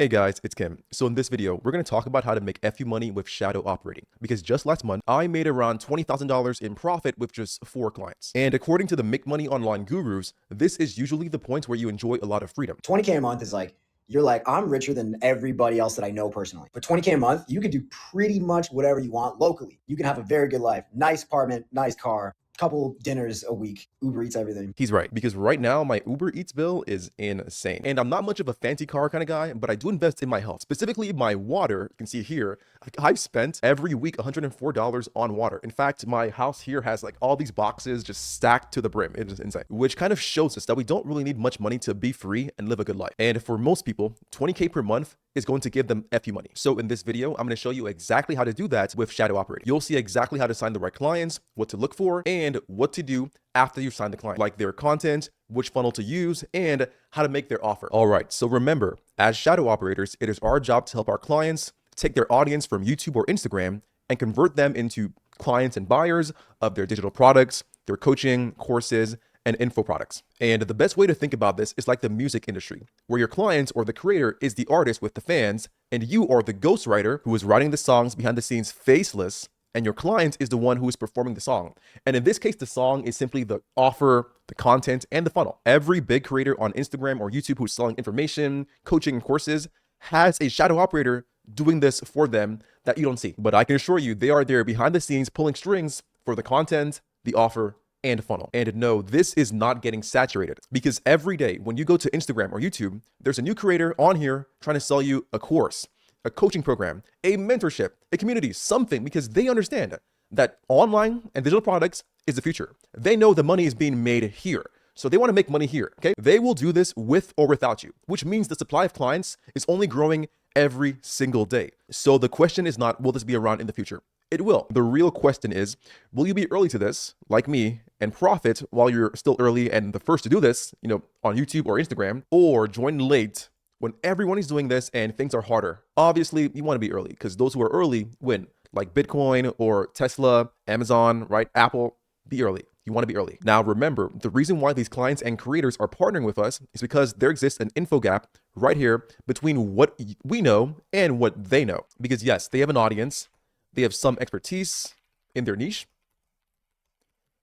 Hey guys, it's Kim. So in this video, we're going to talk about how to make FU money with shadow operating. Because just last month, I made around $20,000 in profit with just 4 clients. And according to the Make Money Online gurus, this is usually the point where you enjoy a lot of freedom. 20K a month is like, you're like, I'm richer than everybody else that I know personally. For 20K a month, you can do pretty much whatever you want locally. You can have a very good life, nice apartment, nice car, couple dinners a week, Uber Eats, everything. He's right, because right now my Uber Eats bill is insane. And I'm not much of a fancy car kind of guy, but I do invest in my health, specifically my water. You can see here, I've spent every week $104 on water. In fact, my house here has like all these boxes just stacked to the brim. It is insane, which kind of shows us that we don't really need much money to be free and live a good life. And for most people, 20K per month is going to give them FU money. So in this video, I'm going to show you exactly how to do that with shadow operating. You'll see exactly how to sign the right clients, what to look for, and what to do after you sign the client, like their content, which funnel to use, and how to make their offer. All right, so remember, as shadow operators, it is our job to help our clients take their audience from YouTube or Instagram and convert them into clients and buyers of their digital products, their coaching, courses, and info products. And the best way to think about this is like the music industry, where your client or the creator is the artist with the fans, and you are the ghostwriter who is writing the songs behind the scenes faceless, and your client is the one who is performing the song. And in this case, the song is simply the offer, the content, and the funnel. Every big creator on Instagram or YouTube who's selling information, coaching, and courses has a shadow operator doing this for them that you don't see. But I can assure you, they are there behind the scenes pulling strings for the content, the offer, and funnel. And no, this is not getting saturated, because every day when you go to Instagram or YouTube, there's a new creator on here trying to sell you a course, a coaching program, a mentorship, a community, something, because they understand that online and digital products is the future. They know the money is being made here. So they want to make money here, okay? They will do this with or without you, which means the supply of clients is only growing every single day. So the question is not, will this be around in the future? It will. The real question is, will you be early to this, like me, and profit while you're still early and the first to do this, on YouTube or Instagram, or join late when everyone is doing this and things are harder? Obviously, you want to be early, because those who are early win, like Bitcoin or Tesla, Amazon, right? Apple. Be early. You want to be early. Now, remember, the reason why these clients and creators are partnering with us is because there exists an info gap right here between what we know and what they know. Because yes, they have an audience, they have some expertise in their niche,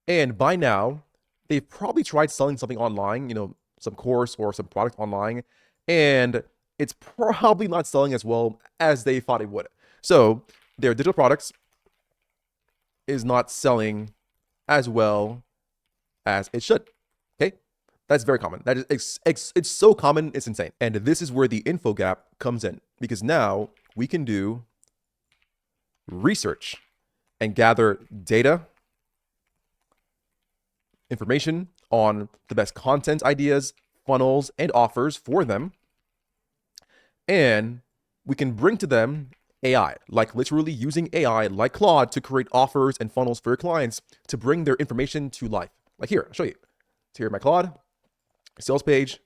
and by now, they've probably tried selling something online, some course or some product online, and it's probably not selling as well as they thought it would. So their digital products is not selling as well as it should. Okay, that's very common. That is it's so common, it's insane. And this is where the info gap comes in, because now we can do research and gather data, information on the best content ideas, funnels, and offers for them, and we can bring to them AI, like literally using AI like Claude to create offers and funnels for your clients to bring their information to life. Like here, I'll show you. So here, my Claude sales page.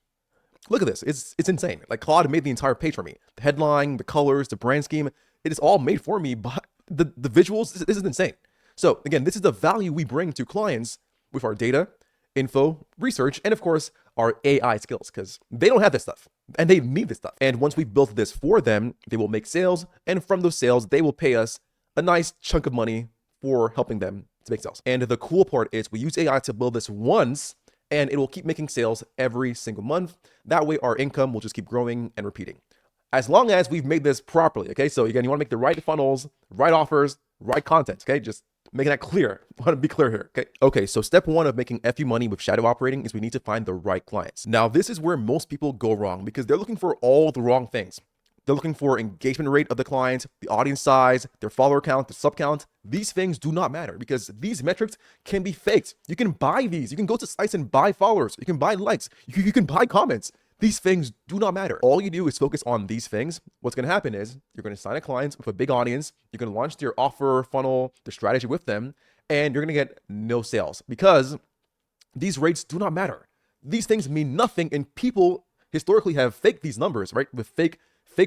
Look at this. It's insane. Like Claude made the entire page for me. The headline, the colors, the brand scheme. It is all made for me, but the visuals, this is insane. So again, this is the value we bring to clients with our data, info, research, and of course, our AI skills, because they don't have this stuff and they need this stuff. And once we've built this for them, they will make sales. And from those sales, they will pay us a nice chunk of money for helping them to make sales. And the cool part is we use AI to build this once, and it will keep making sales every single month. That way, our income will just keep growing and repeating, as long as we've made this properly. Okay, so again, you want to make the right funnels, right offers, right content. Okay, just making that clear. I want to be clear here. Okay, so step one of making FU money with shadow operating is we need to find the right clients. Now, this is where most people go wrong, because they're looking for all the wrong things. They're looking for engagement rate of the client, the audience size, their follower count, the sub count. These things do not matter, because these metrics can be faked. You can buy these. You can go to sites and buy followers. You can buy likes. You can buy comments. These things do not matter. All you do is focus on these things. What's going to happen is you're going to sign a client with a big audience. You're going to launch their offer, funnel, their strategy with them, and you're going to get no sales, because these rates do not matter. These things mean nothing, and people historically have faked these numbers, right? With fake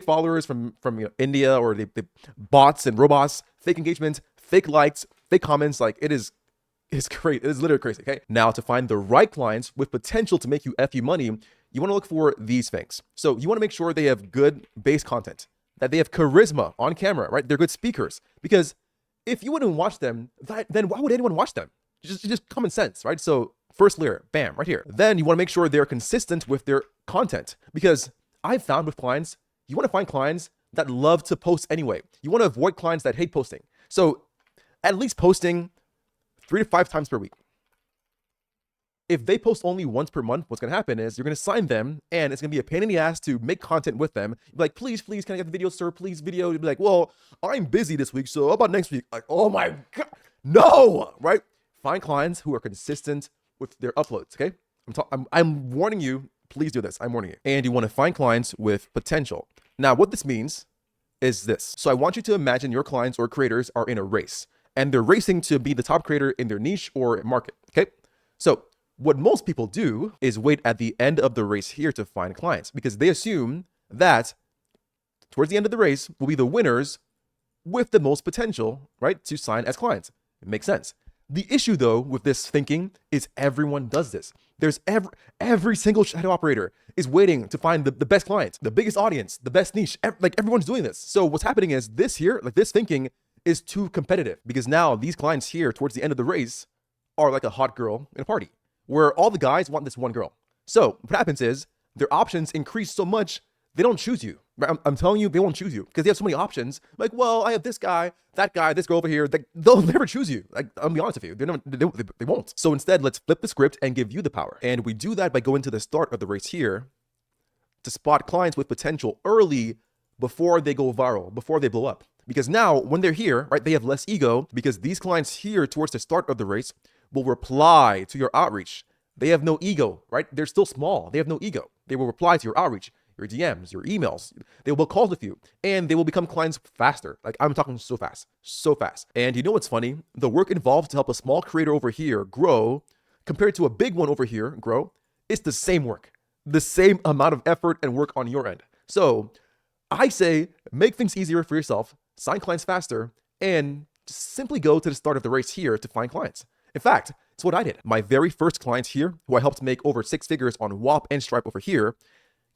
followers from India, or the bots and robots, fake engagement, fake likes, fake comments. Like it's great. It is literally crazy. Okay. Now, to find the right clients with potential to make you FU money, you want to look for these things. So you want to make sure they have good base content, that they have charisma on camera, right? They're good speakers. Because if you wouldn't watch them, then why would anyone watch them? Just common sense, right? So first layer, bam, right here. Then you want to make sure they're consistent with their content. Because I've found with clients, you want to find clients that love to post anyway. You want to avoid clients that hate posting. So at least posting 3 to 5 times per week. If they post only once per month, what's going to happen is you're going to sign them, and it's going to be a pain in the ass to make content with them. You'll be like, please, can I get the video, sir? Please, video. You'll be like, well, I'm busy this week, so how about next week? Like, oh my God, no, right? Find clients who are consistent with their uploads, okay? I'm warning you, please do this. I'm warning you. And you want to find clients with potential. Now, what this means is this. So I want you to imagine your clients or creators are in a race, and they're racing to be the top creator in their niche or market, okay? So what most people do is wait at the end of the race here to find clients, because they assume that towards the end of the race will be the winners with the most potential, right, to sign as clients. It makes sense. The issue, though, with this thinking is everyone does this. There's every single shadow operator is waiting to find the best client, the biggest audience, the best niche. Like everyone's doing this. So what's happening is this here, like this thinking is too competitive, because now these clients here towards the end of the race are like a hot girl in a party, where all the guys want this one girl. So what happens is their options increase so much, they don't choose you. Right? I'm telling you, they won't choose you because they have so many options. Like, well, I have this guy, that guy, this girl over here. They'll never choose you. Like, I'll be honest with you, they won't. So instead, let's flip the script and give you the power. And we do that by going to the start of the race here to spot clients with potential early before they go viral, before they blow up. Because now when they're here, right, they have less ego, because these clients here towards the start of the race will reply to your outreach. They have no ego, right? They're still small. They have no ego. They will reply to your outreach, your DMs, your emails. They will call with you, and they will become clients faster. Like, I'm talking so fast, so fast. And you know what's funny? The work involved to help a small creator over here grow compared to a big one over here grow, it's the same work, the same amount of effort and work on your end. So I say, make things easier for yourself, sign clients faster, and just simply go to the start of the race here to find clients. In fact, it's what I did. My very first client here, who I helped make over 6 figures on WAP and Stripe over here,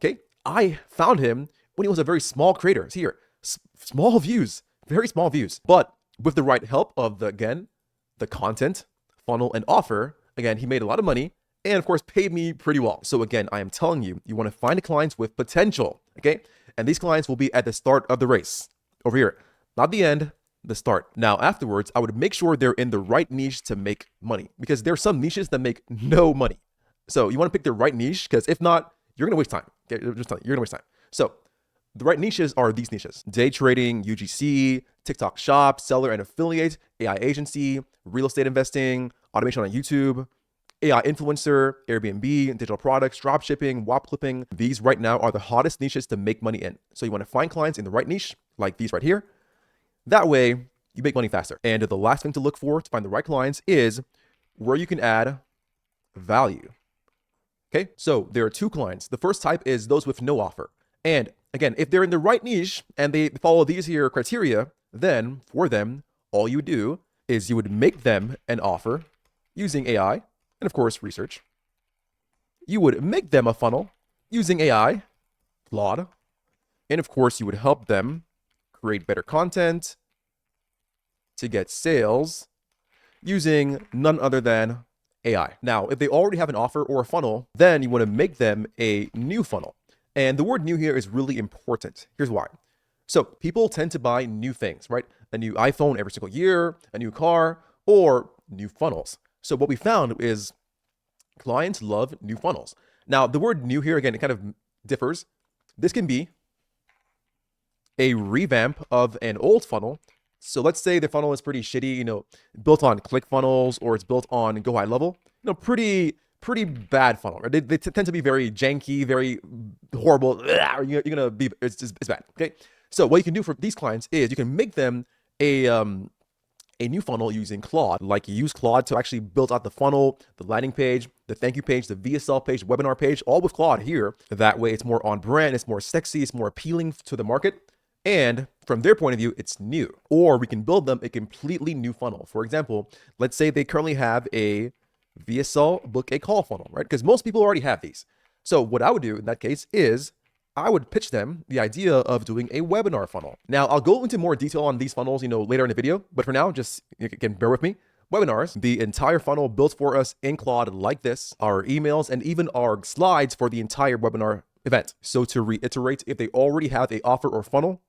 okay, I found him when he was a very small creator. It's here, small views, very small views. But with the right help of, the content, funnel, and offer, again, he made a lot of money and, of course, paid me pretty well. So again, I am telling you, you want to find clients with potential, okay? And these clients will be at the start of the race over here, not the end, the start. Now, afterwards, I would make sure they're in the right niche to make money, because there are some niches that make no money. So you want to pick the right niche, because if not, you're going to waste time. Okay? You're going to waste time. So the right niches are these niches: day trading, UGC, TikTok shop, seller and affiliate, AI agency, real estate investing, automation on YouTube, AI influencer, Airbnb, digital products, drop shipping, WAP clipping. These right now are the hottest niches to make money in. So you want to find clients in the right niche, like these right here. That way you make money faster. And the last thing to look for to find the right clients is where you can add value. Okay, so there are 2 clients. The first type is those with no offer. And again, if they're in the right niche and they follow these here criteria, then for them, all you would do is you would make them an offer using AI and, of course, research. You would make them a funnel using AI, Claude, and of course, you would help them create better content to get sales using none other than AI. Now, if they already have an offer or a funnel, then you want to make them a new funnel. And the word new here is really important. Here's why. So people tend to buy new things, right? A new iPhone every single year, a new car, or new funnels. So what we found is clients love new funnels. Now, the word new here, again, it kind of differs. This can be a revamp of an old funnel. So let's say the funnel is pretty shitty, built on ClickFunnels, or it's built on Go High Level, pretty bad funnel. Right? They tend to be very janky, very horrible. You're gonna be, it's bad. Okay. So what you can do for these clients is you can make them a new funnel using Claude. Like, you use Claude to actually build out the funnel, the landing page, the thank you page, the VSL page, webinar page, all with Claude here. That way it's more on brand, it's more sexy, it's more appealing to the market. And from their point of view, it's new. Or we can build them a completely new funnel. For example, let's say they currently have a VSL book a call funnel, right? Because most people already have these. So what I would do in that case is I would pitch them the idea of doing a webinar funnel. Now, I'll go into more detail on these funnels, later in the video, but for now, just, again, bear with me. Webinars, the entire funnel built for us in Claude like this, our emails, and even our slides for the entire webinar event. So to reiterate, if they already have an offer or funnel,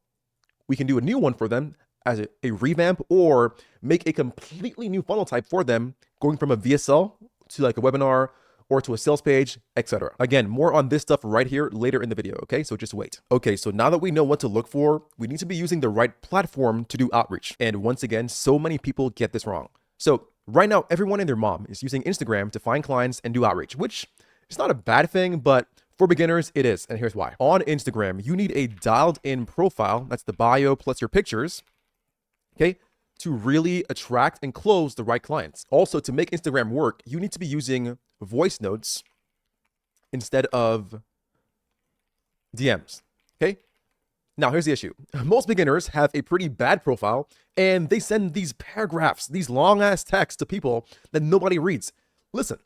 we can do a new one for them as a revamp, or make a completely new funnel type for them, going from a VSL to like a webinar or to a sales page, etc. Again, more on this stuff right here later in the video, okay? So just wait. Okay, so now that we know what to look for, we need to be using the right platform to do outreach. And once again, so many people get this wrong. So right now, everyone and their mom is using Instagram to find clients and do outreach, which is not a bad thing, but for beginners, it is. And here's why. On Instagram, you need a dialed in profile. That's the bio plus your pictures, okay, to really attract and close the right clients. Also, to make Instagram work, you need to be using voice notes instead of DMs, okay? Now, here's the issue. Most beginners have a pretty bad profile, and they send these paragraphs, these long-ass texts to people that nobody reads. Listen,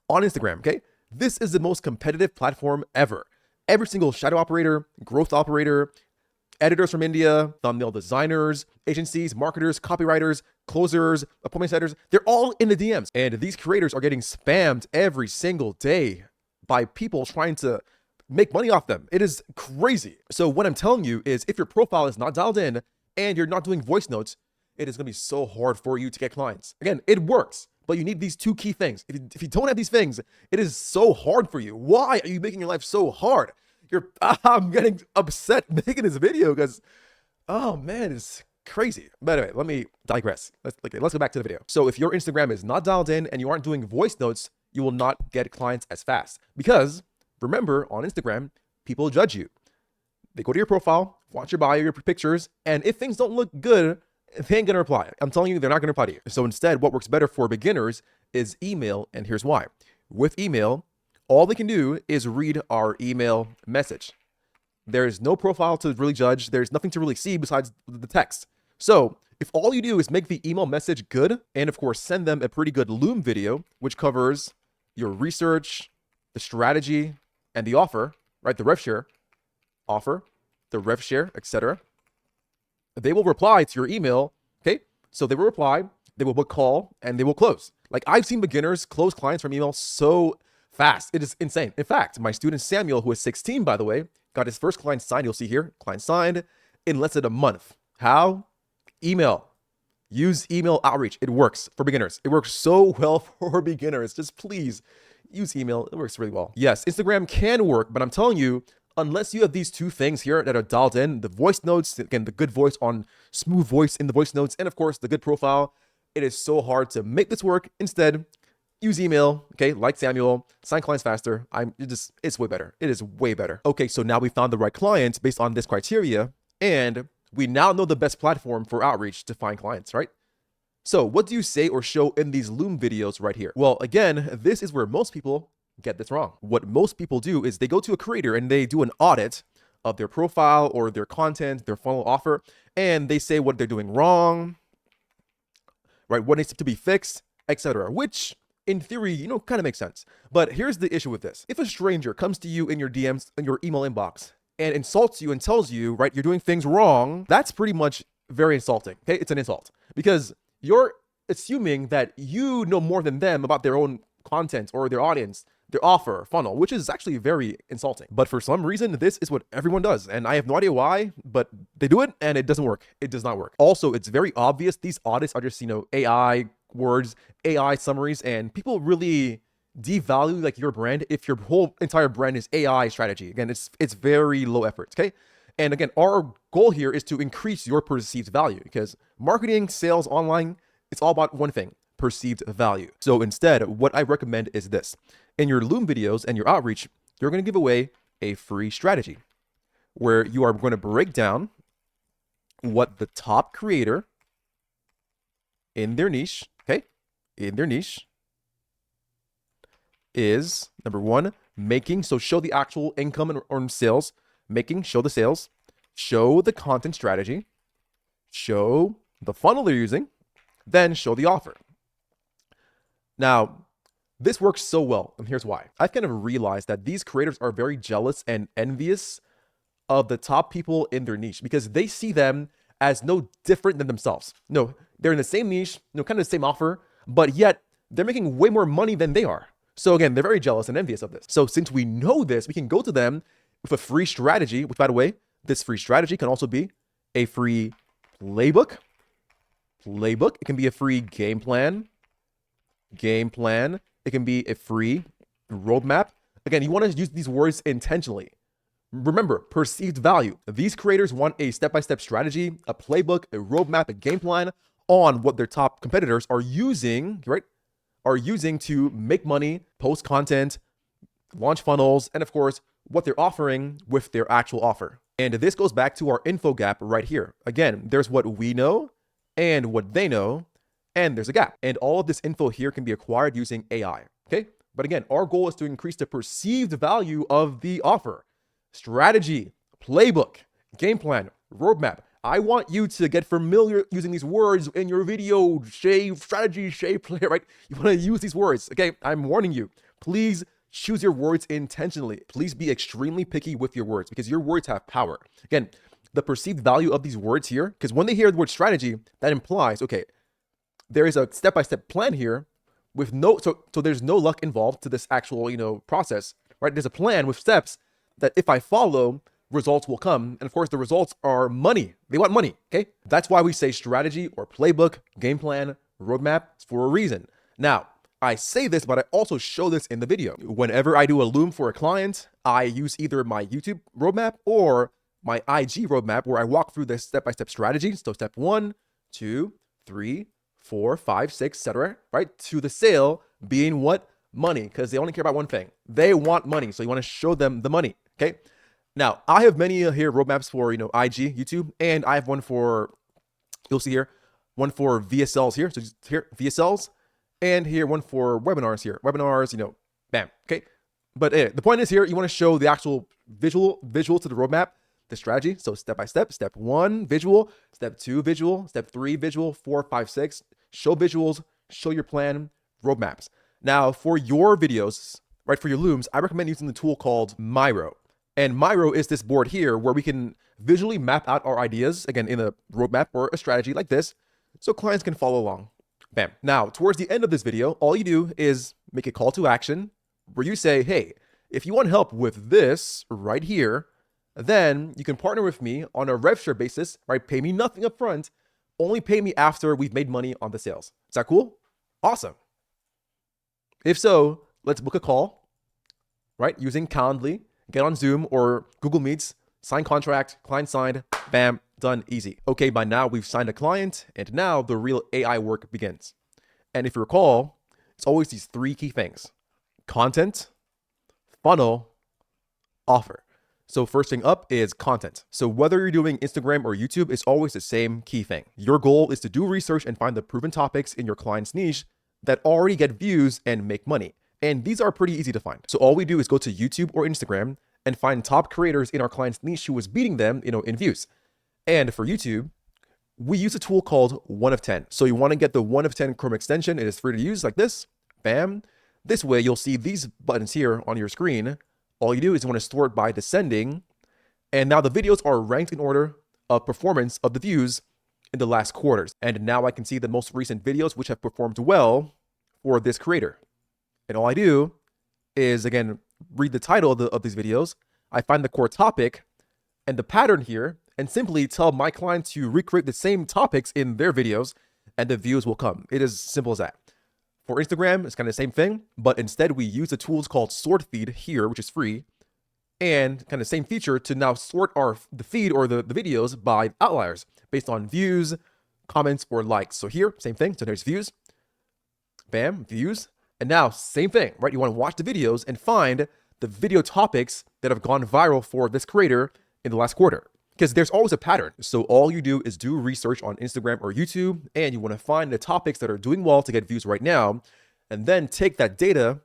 on Instagram, okay, this is the most competitive platform ever. Every single shadow operator, growth operator, editors from India, thumbnail designers, agencies, marketers, copywriters, closers, appointment setters, they're all in the DMs. And these creators are getting spammed every single day by people trying to make money off them. It is crazy. So what I'm telling you is, if your profile is not dialed in and you're not doing voice notes, it is gonna be so hard for you to get clients. Again, it works, but you need these two key things. If you don't have these things, it is so hard for you. Why are you making your life so hard? I'm getting upset making this video because, oh man, it's crazy. But anyway, let me digress. Let's go back to the video. So if your Instagram is not dialed in and you aren't doing voice notes, you will not get clients as fast, because remember, on Instagram, people judge you. They go to your profile, watch your bio, your pictures, and if things don't look good, they ain't gonna reply. I'm telling you, they're not gonna reply to you. So instead, what works better for beginners is email, and here's why. With email, all they can do is read our email message. There's no profile to really judge. There's nothing to really see besides the text. So if all you do is make the email message good, and of course, send them a pretty good Loom video, which covers your research, the strategy, and the offer, right? The rev share offer, the rev share, etc. They will reply to your email, okay? So they will reply, they will book call, and they will close. Like, I've seen beginners close clients from email so fast. It is insane. In fact, my student Samuel, who is 16, by the way, got his first client signed. You'll see here, client signed in less than a month. How? Email. Use email outreach. It works for beginners. It works so well for beginners. Just please use email. It works really well. Yes, Instagram can work, but I'm telling you, unless you have these two things here that are dialed in, the voice notes, again, the good voice on smooth voice in the voice notes, and of course, the good profile, it is so hard to make this work. Instead, use email, okay, like Samuel, sign clients faster. It's way better. It is way better. Okay, so now we found the right clients based on this criteria, and we now know the best platform for outreach to find clients, right? So what do you say or show in these Loom videos right here? Well, again, this is where most people get this wrong. What most people do is they go to a creator and they do an audit of their profile or their content, their funnel offer, and they say what they're doing wrong, right? What needs to be fixed, etc. Which in theory, kind of makes sense. But here's the issue with this. If a stranger comes to you in your DMs, in your email inbox, and insults you and tells you, right, you're doing things wrong, that's pretty much very insulting, okay? It's an insult, because you're assuming that you know more than them about their own content or their audience, their offer, funnel, which is actually very insulting. But for some reason, this is what everyone does. And I have no idea why, but they do it and it doesn't work. It does not work. Also, it's very obvious these audits are just, AI words, AI summaries, and people really devalue like your brand if your whole entire brand is AI strategy. Again, it's very low effort, okay? And again, our goal here is to increase your perceived value, because marketing, sales, online, it's all about one thing: perceived value. So instead, what I recommend is this. In your Loom videos and your outreach, you're going to give away a free strategy where you are going to break down what the top creator in their niche, okay, in their niche is, number one, making. So show the actual income and sales, making, show the sales, show the content strategy, show the funnel they're using, then show the offer. Now, This works so well, and here's why. I've kind of realized that these creators are very jealous and envious of the top people in their niche because they see them as no different than themselves. No, they're in the same niche, kind of the same offer, but yet they're making way more money than they are. So again, they're very jealous and envious of this. So since we know this, we can go to them with a free strategy, which by the way, this free strategy can also be a free playbook. It can be a free game plan. It can be a free roadmap. Again, you want to use these words intentionally. Remember, perceived value. These creators want a step-by-step strategy, a playbook, a roadmap, a game plan on what their top competitors are using, right? Are using to make money, post content, launch funnels, and of course, what they're offering with their actual offer. And this goes back to our info gap right here. Again, there's what we know and what they know, and there's a gap. And all of this info here can be acquired using AI, okay? But again, our goal is to increase the perceived value of the offer. Strategy, playbook, game plan, roadmap. I want you to get familiar using these words in your video. Strategy, play, right? You want to use these words, okay? I'm warning you. Please choose your words intentionally. Please be extremely picky with your words because your words have power. Again, the perceived value of these words here, because when they hear the word strategy, that implies, okay, there is a step-by-step plan here with so there's no luck involved to this actual, process, right? There's a plan with steps that if I follow, results will come. And of course, the results are money. They want money, okay? That's why we say strategy or playbook, game plan, roadmap for a reason. Now, I say this, but I also show this in the video. Whenever I do a loom for a client, I use either my YouTube roadmap or my IG roadmap where I walk through this step-by-step strategy. So step 1, 2, 3, 4, 5, 6, etc., right? To the sale being what? Money, because they only care about one thing. They want money. So you want to show them the money, okay? Now, I have many here roadmaps for, IG, YouTube, and I have one for, you'll see here, one for VSLs here. So just here, VSLs, and here, one for webinars here. Webinars, bam, okay? But the point is here, you want to show the actual visual to the roadmap, the strategy. So step by step, step 1, visual, step 2, visual, step 3, visual, 4, 5, 6, show visuals, show your plan, roadmaps. Now, for your videos, right, for your looms, I recommend using the tool called Miro. And Miro is this board here where we can visually map out our ideas, again, in a roadmap or a strategy like this, so clients can follow along. Bam. Now, towards the end of this video, all you do is make a call to action where you say, hey, if you want help with this right here, then you can partner with me on a rev share basis, right? Pay me nothing up front, only pay me after we've made money on the sales. Is that cool? Awesome. If so, let's book a call, right? Using Calendly, get on Zoom or Google Meets, sign contract, client signed, bam, done, easy. Okay, by now we've signed a client and now the real AI work begins. And if you recall, it's always these 3 key things: content, funnel, offer. So first thing up is content. So whether you're doing Instagram or YouTube, it's always the same key thing. Your goal is to do research and find the proven topics in your client's niche that already get views and make money. And these are pretty easy to find. So all we do is go to YouTube or Instagram and find top creators in our client's niche who is beating them, in views. And for YouTube, we use a tool called 1 of 10. So you want to get the 1 of 10 Chrome extension. It is free to use like this. Bam. This way you'll see these buttons here on your screen. All you do is you want to sort by descending. And now the videos are ranked in order of performance of the views in the last quarters. And now I can see the most recent videos which have performed well for this creator. And all I do is, again, read the title of these videos. I find the core topic and the pattern here and simply tell my client to recreate the same topics in their videos and the views will come. It is simple as that. For Instagram, it's kind of the same thing, but instead we use the tools called Sort Feed here, which is free, and kind of same feature to now sort the feed or the videos by outliers based on views, comments, or likes. So here, same thing. So there's views, bam, views. And now same thing, right? You want to watch the videos and find the video topics that have gone viral for this creator in the last quarter, because there's always a pattern. So all you do is do research on Instagram or YouTube, and you want to find the topics that are doing well to get views right now, and then take that data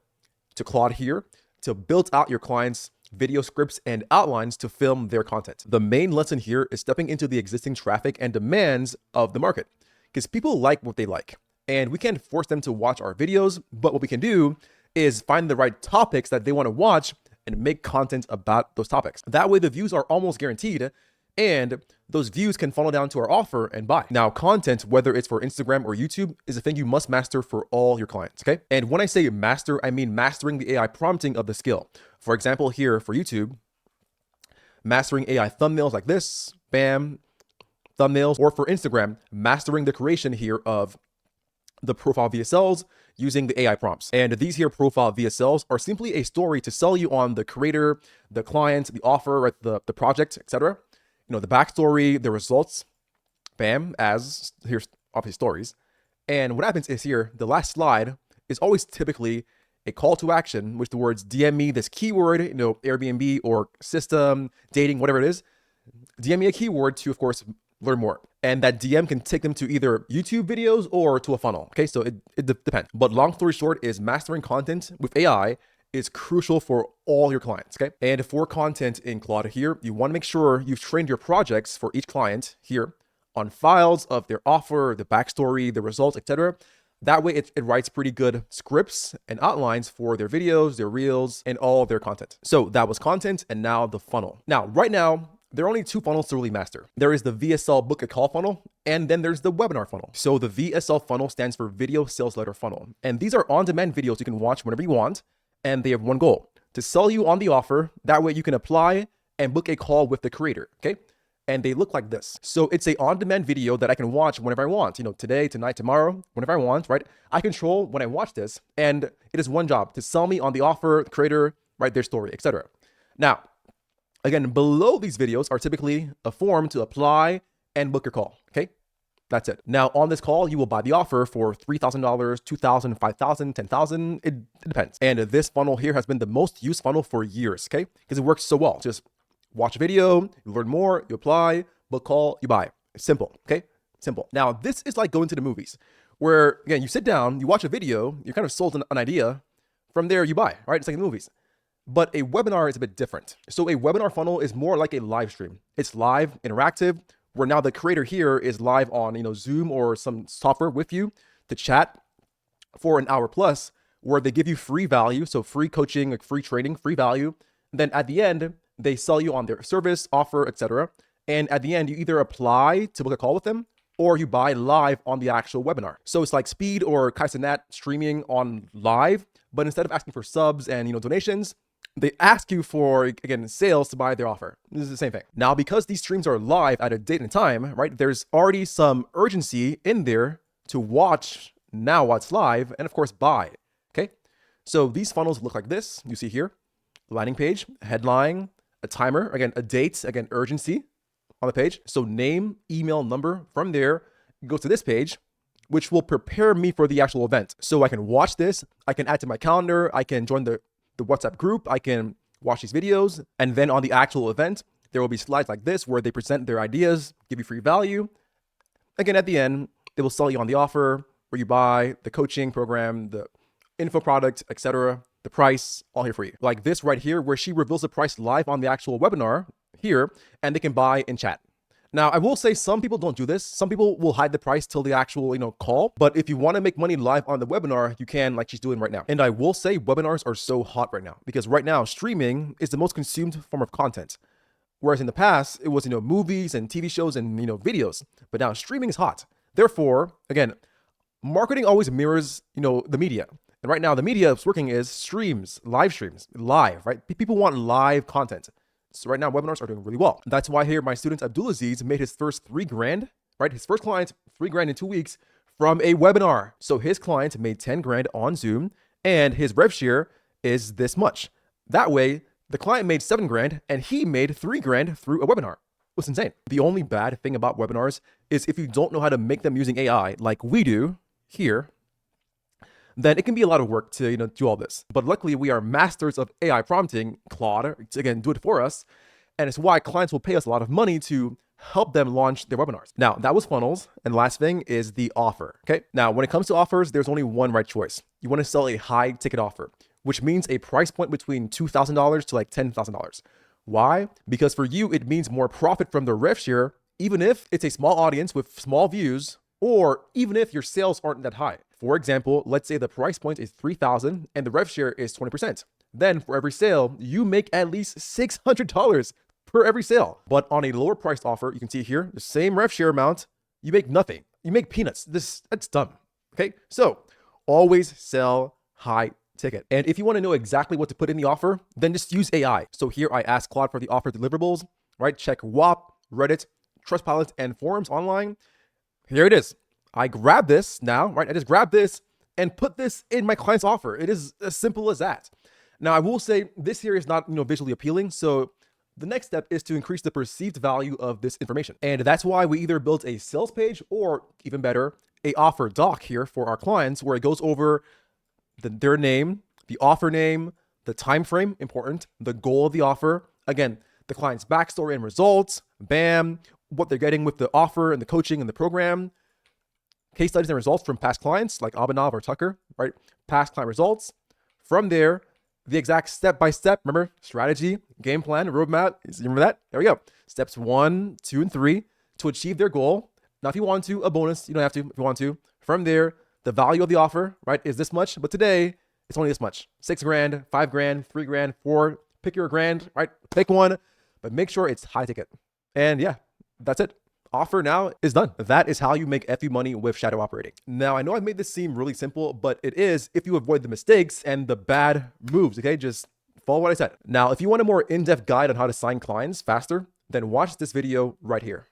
to Claude here to build out your clients' video scripts and outlines to film their content. The main lesson here is stepping into the existing traffic and demands of the market, because people like what they like. And we can't force them to watch our videos, but what we can do is find the right topics that they want to watch and make content about those topics. That way the views are almost guaranteed, and those views can funnel down to our offer and buy. Now, content, whether it's for Instagram or YouTube, is a thing you must master for all your clients, okay? And when I say master, I mean mastering the AI prompting of the skill. For example, here for YouTube, mastering AI thumbnails like this, bam, thumbnails, or for Instagram, mastering the creation here of the profile VSLs using the AI prompts. And these here profile VSLs are simply a story to sell you on the creator, the client, the offer, right, the project, etc. You know, the backstory, the results, bam, as here's obviously stories. And what happens is here, the last slide is always typically a call to action, which the words DM me this keyword, you know, Airbnb or system, dating, whatever it is. DM me a keyword to, of course, learn more. And that DM can take them to either YouTube videos or to a funnel. Okay, so it depends. But long story short is mastering content with AI is crucial for all your clients, okay? And for content in Claude here, you want to make sure you've trained your projects for each client here on files of their offer, the backstory, the results, etc. That way it writes pretty good scripts and outlines for their videos, their reels, and all of their content. So that was content, and now the funnel. Now, right now, there are only two funnels to really master. There is the VSL book a call funnel, and then there's the webinar funnel. So the VSL funnel stands for video sales letter funnel. And these are on-demand videos you can watch whenever you want, and they have one goal: to sell you on the offer. That way you can apply and book a call with the creator, okay? And they look like this. So it's a on-demand video that I can watch whenever I want, you know, today, tonight, tomorrow, whenever I want, right? I control when I watch this, and it is one job: to sell me on the offer, the creator, right, their story, etc. Now, again, below these videos are typically a form to apply and book your call, okay? That's it. Now, on this call, you will buy the offer for $3,000, $2,000, $5,000, $10,000. It depends. And this funnel here has been the most used funnel for years, okay? Because it works so well. Just watch a video, you learn more, you apply, book call, you buy. Simple, okay? Simple. Now, this is like going to the movies, where, again, you sit down, you watch a video, you're kind of sold an idea. From there, you buy, right? It's like in the movies. But a webinar is a bit different. So a webinar funnel is more like a live stream. It's live, interactive, where now the creator here is live on, you know, Zoom or some software with you to chat for an hour plus, where they give you free value. So free coaching, like free training, free value. And then at the end, they sell you on their service, offer, etc. And at the end, you either apply to book a call with them, or you buy live on the actual webinar. So it's like Speed or Kaizenat streaming on live, but instead of asking for subs and, you know, donations, they ask you for, again, sales to buy their offer. This is the same thing. Now, because these streams are live at a date and time, right, there's already some urgency in there to watch now what's live and, of course, buy, okay? So these funnels look like this. You see here, landing page, headline, a timer, again, a date, again, urgency on the page. So name, email, number. From there, go to this page, which will prepare me for the actual event. So I can watch this, I can add to my calendar, I can join the WhatsApp group, I can watch these videos, and then on the actual event, there will be slides like this where they present their ideas, give you free value. Again, at the end, they will sell you on the offer, where you buy the coaching program, the info product, etc., the price, all here for you. Like this right here, where she reveals the price live on the actual webinar here, and they can buy in chat. Now, I will say some people don't do this. Some people will hide the price till the actual, you know, call. But if you want to make money live on the webinar, you can, like she's doing right now. And I will say webinars are so hot right now, because right now streaming is the most consumed form of content. Whereas in the past, it was, you know, movies and TV shows and, you know, videos. But now streaming is hot. Therefore, again, marketing always mirrors, you know, the media. And right now the media that's working is streams, live, right? People want live content. So right now, webinars are doing really well. That's why here my student Abdulaziz made his first $3,000, right? His first client, $3,000 in 2 weeks from a webinar. So his client made 10 grand on Zoom, and his rev share is this much. That way, the client made 7 grand and he made 3 grand through a webinar. It's insane. The only bad thing about webinars is if you don't know how to make them using AI like we do here, then it can be a lot of work to, you know, do all this. But luckily we are masters of AI prompting. Claude, again, do it for us. And it's why clients will pay us a lot of money to help them launch their webinars. Now, that was funnels. And last thing is the offer, okay? Now, when it comes to offers, there's only one right choice. You want to sell a high ticket offer, which means a price point between $2,000 to like $10,000. Why? Because for you, it means more profit from the rev share, even if it's a small audience with small views, or even if your sales aren't that high. For example, let's say the price point is $3,000 and the rev share is 20%. Then for every sale, you make at least $600 per every sale. But on a lower priced offer, you can see here, the same rev share amount, you make nothing. You make peanuts. That's dumb. Okay. So always sell high ticket. And if you want to know exactly what to put in the offer, then just use AI. So here I ask Claude for the offer deliverables, right? Check WAP, Reddit, Trustpilot, and forums online. Here it is. I grab this now, right? I just grab this and put this in my client's offer. It is as simple as that. Now, I will say this here is not, visually appealing. So the next step is to increase the perceived value of this information. And that's why we either built a sales page or, even better, a offer doc here for our clients where it goes over their name, the offer name, the time frame, important, the goal of the offer, again, the client's backstory and results, bam, what they're getting with the offer and the coaching and the program, case studies and results from past clients like Abhinav or Tucker, right? Past client results. From there, the exact step-by-step, remember, strategy, game plan, roadmap. You remember that? There we go. Steps 1, 2, and 3 to achieve their goal. Now, if you want to, a bonus, you don't have to if you want to. From there, the value of the offer, right, is this much. But today, it's only this much. $6,000, $5,000, $3,000, 4, pick your grand, right? Pick one, but make sure it's high ticket. And yeah, that's it. Offer now is done. That is how you make FU money with shadow operating. Now, I know I've made this seem really simple, but it is if you avoid the mistakes and the bad moves, okay? Just follow what I said. Now, if you want a more in-depth guide on how to sign clients faster, then watch this video right here.